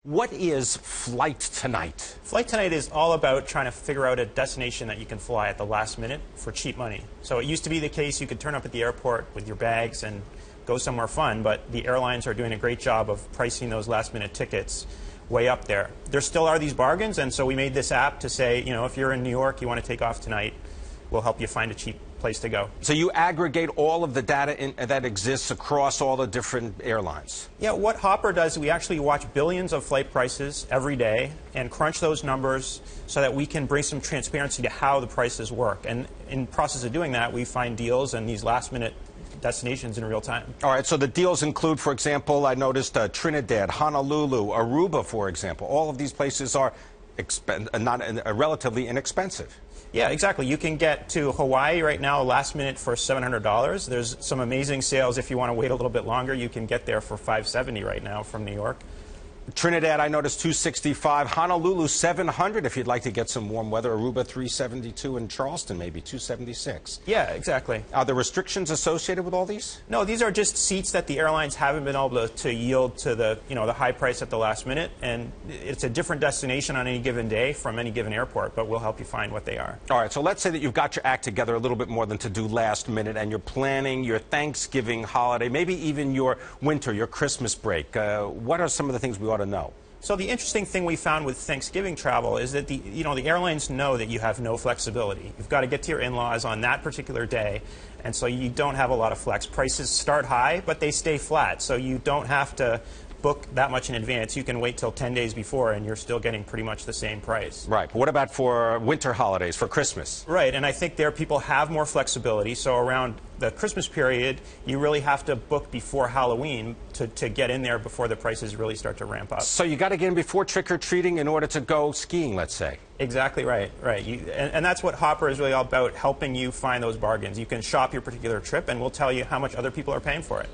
What is Flight Tonight? Flight Tonight is all about trying to figure out a destination that you can fly at the last minute for cheap money. So it used to be the case you could turn up at the airport with your bags and go somewhere fun, but the airlines are doing a great job of pricing those last minute tickets way up there. There still are these bargains, and so we made this app to say, you know, if you're in New York, you want to take off tonight, we'll help you find a cheap place to go. So you aggregate all of the data that exists across all the different airlines? Yeah, what Hopper does is we actually watch billions of flight prices every day and crunch those numbers so that we can bring some transparency to how the prices work. And in the process of doing that, we find deals and these last-minute destinations in real time. All right, so the deals include, for example, I noticed Trinidad, Honolulu, Aruba, for example. All of these places are relatively inexpensive. Yeah, exactly. You can get to Hawaii right now last minute for $700. There's some amazing sales if you want to wait a little bit longer. You can get there for $570 right now from New York. Trinidad, I noticed $265. Honolulu, $700 if you'd like to get some warm weather. Aruba, $372, and Charleston, maybe $276. Yeah, exactly. Are there restrictions associated with all these? No, these are just seats that the airlines haven't been able to yield to the high price at the last minute, and it's a different destination on any given day from any given airport, but we'll help you find what they are. All right, so let's say that you've got your act together a little bit more than to do last minute, and you're planning your Thanksgiving holiday, maybe even your winter, your Christmas break. What are some of the things we ought to know? So the interesting thing we found with Thanksgiving travel is that the airlines know that you have no flexibility. You've got to get to your in-laws on that particular day, and so you don't have a lot of flex. Prices start high, but they stay flat, so you don't have to book that much in advance. You can wait till 10 days before, and you're still getting pretty much the same price. Right. But what about for winter holidays, for Christmas? Right, and I think there people have more flexibility. So around the Christmas period, you really have to book before Halloween to get in there before the prices really start to ramp up. So you got to get in before trick-or-treating in order to go skiing, let's say. Exactly right. Right. And that's what Hopper is really all about, helping you find those bargains. You can shop your particular trip, and we'll tell you how much other people are paying for it.